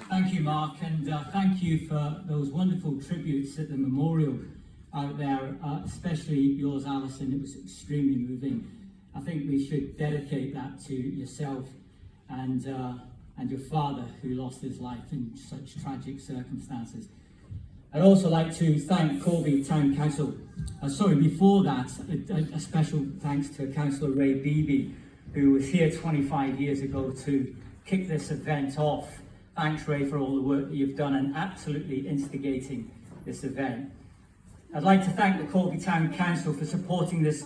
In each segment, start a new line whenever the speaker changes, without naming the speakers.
Thank you, Mark, and thank you for those wonderful tributes at the memorial out there, especially yours, Alison. It was extremely moving. I think we should dedicate that to yourself and your father, who lost his life in such tragic circumstances. I'd also like to thank Corby Town Council. Before that, a special thanks to Councillor Ray Beebe, who was here 25 years ago to kick this event off. Thanks, Ray, for all the work that you've done and absolutely instigating this event. I'd like to thank the Corby Town Council for supporting this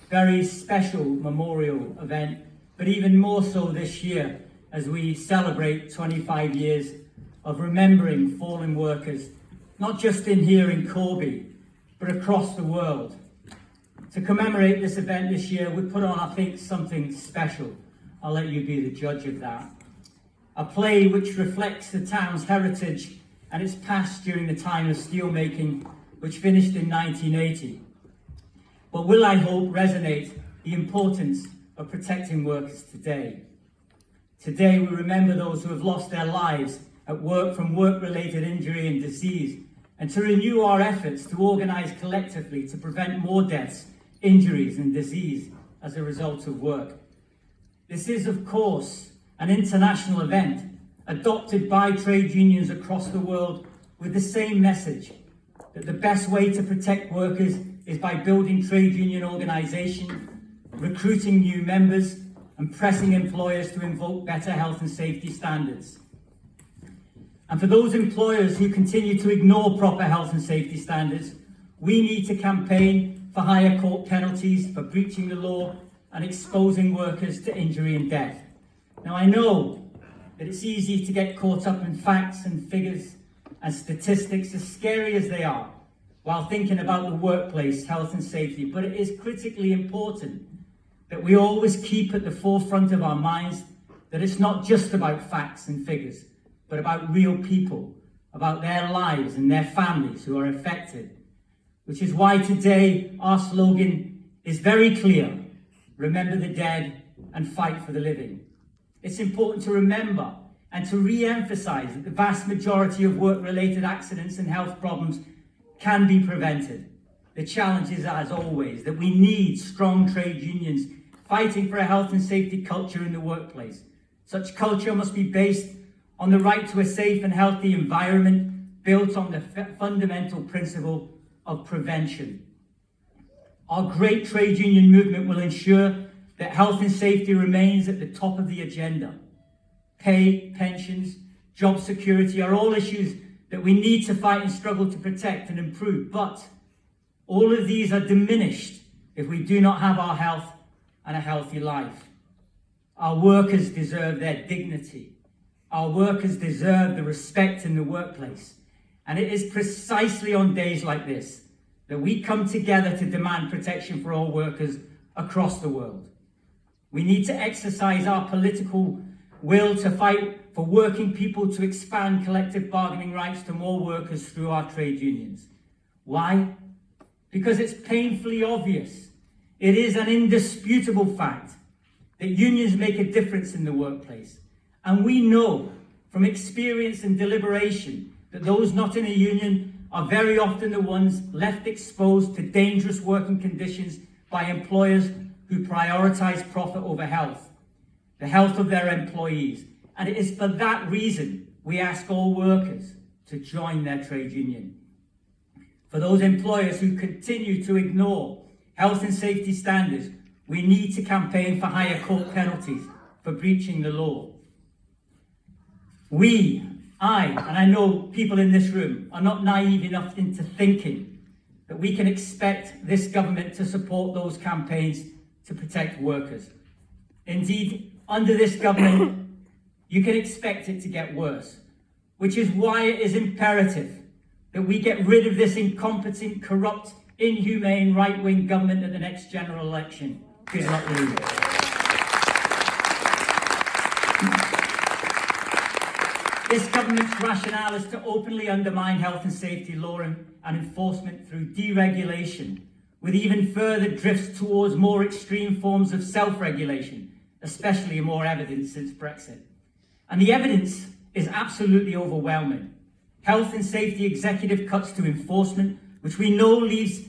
very special memorial event, but even more so this year as we celebrate 25 years of remembering fallen workers, not just in here in Corby, but across the world. To commemorate this event this year, we put on, I think, something special. I'll let you be the judge of that. A play which reflects the town's heritage and its past during the time of steelmaking, which finished in 1980. But will, I hope, resonate the importance of protecting workers today. Today we remember those who have lost their lives at work from work-related injury and disease, and to renew our efforts to organise collectively to prevent more deaths, injuries and disease as a result of work. This is, of course, an international event adopted by trade unions across the world with the same message, that the best way to protect workers is by building trade union organisation, recruiting new members and pressing employers to invoke better health and safety standards. And for those employers who continue to ignore proper health and safety standards, we need to campaign for higher court penalties for breaching the law and exposing workers to injury and death. Now, I know that it's easy to get caught up in facts and figures and statistics, as scary as they are, while thinking about the workplace health and safety, but it is critically important that we always keep at the forefront of our minds that it's not just about facts and figures, but about real people, about their lives and their families who are affected. Which is why today our slogan is very clear: remember the dead and fight for the living. It's important to remember and to re-emphasise that the vast majority of work-related accidents and health problems can be prevented. The challenge is, as always, that we need strong trade unions fighting for a health and safety culture in the workplace. Such culture must be based on the right to a safe and healthy environment, built on the fundamental principle of prevention. Our great trade union movement will ensure that health and safety remains at the top of the agenda. Pay, pensions, job security are all issues that we need to fight and struggle to protect and improve, but all of these are diminished if we do not have our health and a healthy life. Our workers deserve their dignity. Our workers deserve the respect in the workplace. And it is precisely on days like this that we come together to demand protection for all workers across the world. We need to exercise our political will to fight for working people to expand collective bargaining rights to more workers through our trade unions. Why? Because it's painfully obvious. It is an indisputable fact that unions make a difference in the workplace. And we know from experience and deliberation that those not in a union are very often the ones left exposed to dangerous working conditions by employers who prioritise profit over health, the health of their employees. And it is for that reason we ask all workers to join their trade union. For those employers who continue to ignore health and safety standards, we need to campaign for higher court penalties for breaching the law. I know people in this room are not naive enough into thinking that we can expect this government to support those campaigns to protect workers. Indeed, under this government, you can expect it to get worse, which is why it is imperative that we get rid of this incompetent, corrupt, inhumane right-wing government at the next general election. Good luck with you. This government's rationale is to openly undermine health and safety law and enforcement through deregulation, with even further drifts towards more extreme forms of self-regulation, especially more evident since Brexit. And the evidence is absolutely overwhelming. Health and safety executive cuts to enforcement, which we know leaves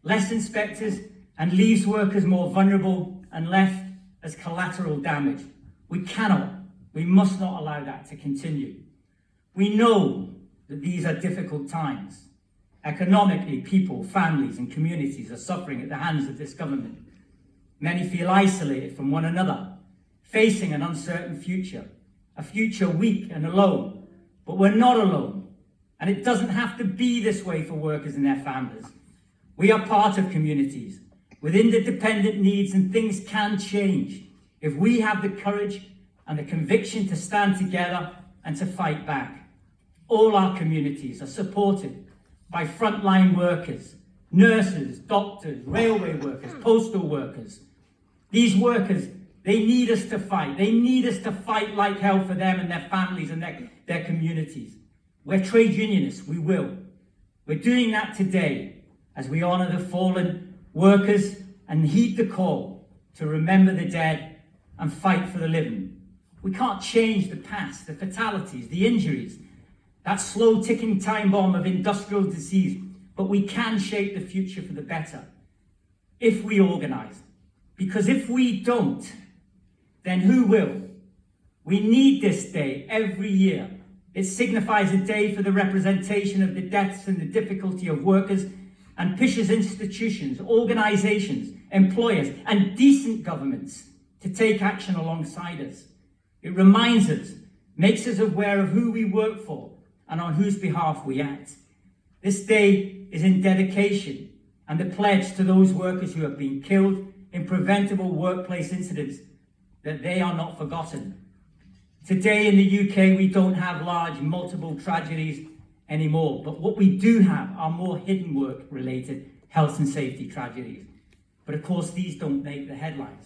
less inspectors, and leaves workers more vulnerable and left as collateral damage. We must not allow that to continue. We know that these are difficult times. Economically, people, families, and communities are suffering at the hands of this government. Many feel isolated from one another, facing an uncertain future, a future weak and alone. But we're not alone, and it doesn't have to be this way for workers and their families. We are part of communities with interdependent needs, and things can change if we have the courage and the conviction to stand together and to fight back. All our communities are supported by frontline workers, nurses, doctors, railway workers, postal workers. These workers, they need us to fight. They need us to fight like hell for them and their families and their communities. We're trade unionists, we will. We're doing that today as we honour the fallen workers and heed the call to remember the dead and fight for the living. We can't change the past, the fatalities, the injuries, that slow ticking time bomb of industrial disease, but we can shape the future for the better if we organise. Because if we don't, then who will? We need this day every year. It signifies a day for the representation of the deaths and the difficulty of workers, and pushes institutions, organisations, employers, and decent governments to take action alongside us. It reminds us, makes us aware of who we work for and on whose behalf we act. This day is in dedication and the pledge to those workers who have been killed in preventable workplace incidents that they are not forgotten. Today in the UK, we don't have large multiple tragedies anymore, but what we do have are more hidden work-related health and safety tragedies. But of course, these don't make the headlines.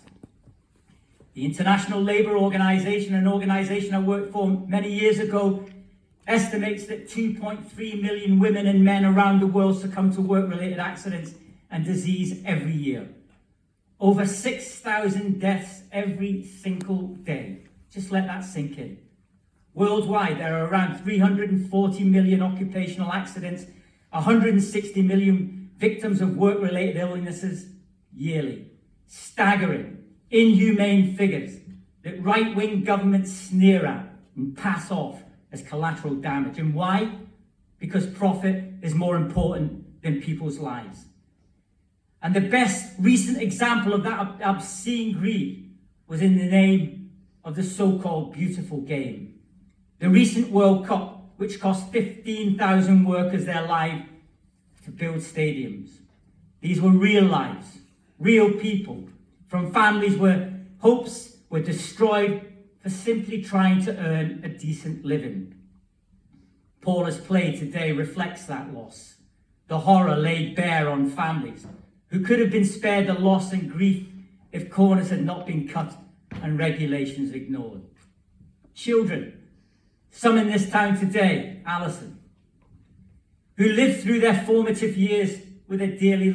The International Labour Organization, an organization I worked for many years ago, estimates that 2.3 million women and men around the world succumb to work-related accidents and disease every year. Over 6,000 deaths every single day. Just let that sink in. Worldwide, there are around 340 million occupational accidents, 160 million victims of work-related illnesses yearly. Staggering, inhumane figures that right-wing governments sneer at and pass off as collateral damage. And why? Because profit is more important than people's lives. And the best recent example of that obscene greed was in the name of the so-called beautiful game. The recent World Cup, which cost 15,000 workers their life to build stadiums. These were real lives, real people, from families where hopes were destroyed for simply trying to earn a decent living. Paula's play today reflects that loss, the horror laid bare on families who could have been spared the loss and grief if corners had not been cut and regulations ignored. Children, some in this town today, Alison, who lived through their formative years without a dearly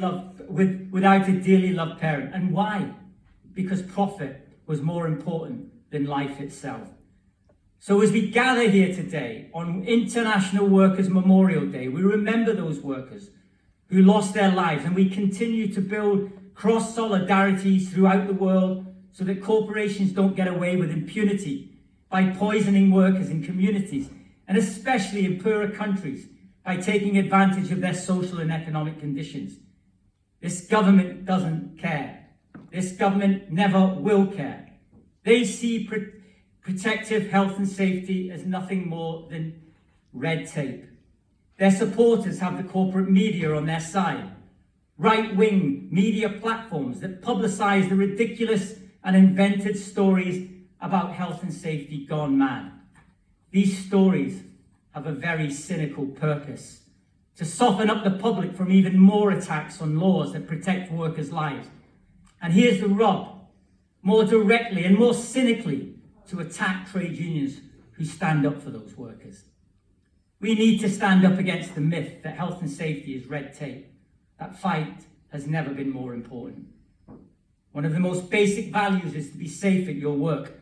loved parent. And why? Because profit was more important than life itself. So as we gather here today on International Workers' Memorial Day, we remember those workers who lost their lives, and we continue to build cross-solidarities throughout the world so that corporations don't get away with impunity by poisoning workers in communities, and especially in poorer countries, by taking advantage of their social and economic conditions. This government doesn't care. This government never will care. They see protective health and safety as nothing more than red tape. Their supporters have the corporate media on their side, right-wing media platforms that publicise the ridiculous and invented stories about health and safety gone mad. These stories have a very cynical purpose: to soften up the public from even more attacks on laws that protect workers' lives. And here's the rub: more directly and more cynically, to attack trade unions who stand up for those workers. We need to stand up against the myth that health and safety is red tape. That fight has never been more important. One of the most basic values is to be safe at your work,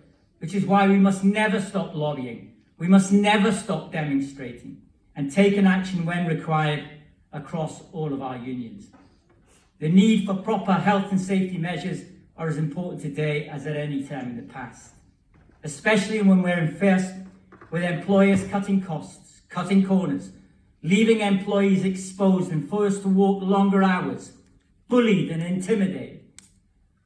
which is why we must never stop lobbying. We must never stop demonstrating and take an action when required across all of our unions. The need for proper health and safety measures are as important today as at any time in the past, especially when we're faced with employers cutting costs, cutting corners, leaving employees exposed and forced to work longer hours, bullied and intimidated,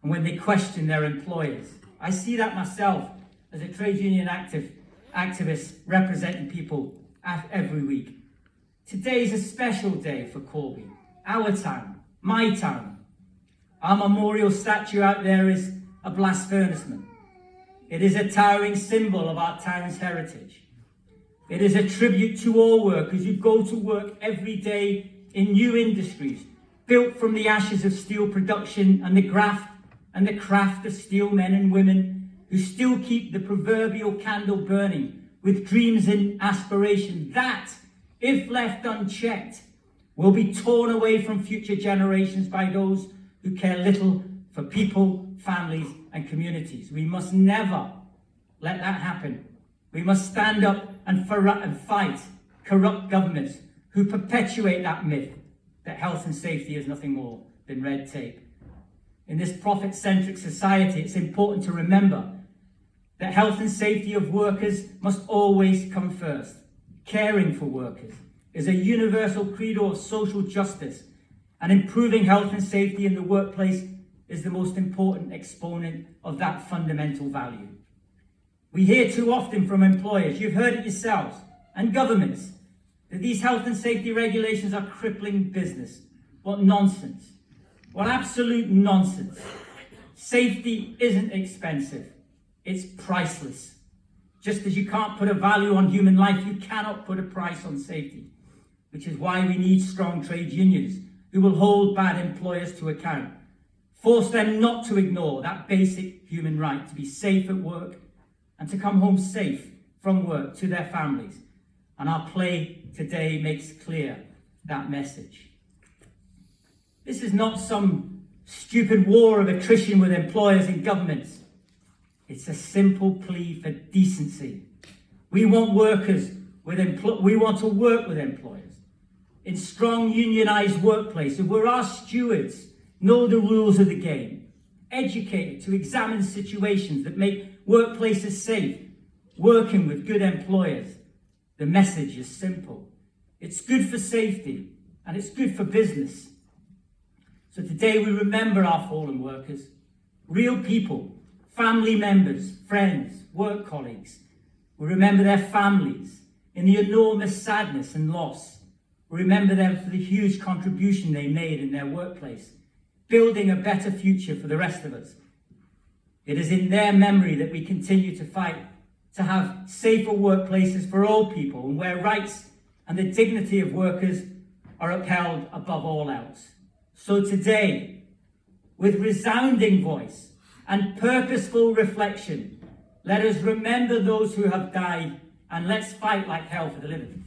and when they question their employers. I see that myself as a trade union activist representing people every week. Today is a special day for Corby, our town, my town. Our memorial statue out there is a blast furnaceman. It is a towering symbol of our town's heritage. It is a tribute to all workers who go to work every day in new industries, built from the ashes of steel production and the craft of steel men and women who still keep the proverbial candle burning with dreams and aspirations that, if left unchecked, will be torn away from future generations by those who care little for people, families, and communities. We must never let that happen. We must stand up and fight corrupt governments who perpetuate that myth that health and safety is nothing more than red tape. In this profit-centric society, it's important to remember that health and safety of workers must always come first. Caring for workers is a universal credo of social justice, and improving health and safety in the workplace is the most important exponent of that fundamental value. We hear too often from employers, you've heard it yourselves, and governments, that these health and safety regulations are crippling business. What nonsense. What absolute nonsense. Safety isn't expensive. It's priceless. Just as you can't put a value on human life, you cannot put a price on safety, which is why we need strong trade unions who will hold bad employers to account, force them not to ignore that basic human right to be safe at work and to come home safe from work to their families. And our play today makes clear that message. This is not some stupid war of attrition with employers and governments. It's a simple plea for decency. We want we want to work with employers in strong unionized workplaces where our stewards know the rules of the game, educated to examine situations that make workplaces safe, working with good employers. The message is simple. It's good for safety and it's good for business. So today we remember our fallen workers, real people, family members, friends, work colleagues. We remember their families in the enormous sadness and loss. We remember them for the huge contribution they made in their workplace, building a better future for the rest of us. It is in their memory that we continue to fight to have safer workplaces for all people and where rights and the dignity of workers are upheld above all else. So today, with resounding voice and purposeful reflection, let us remember those who have died and let's fight like hell for the living.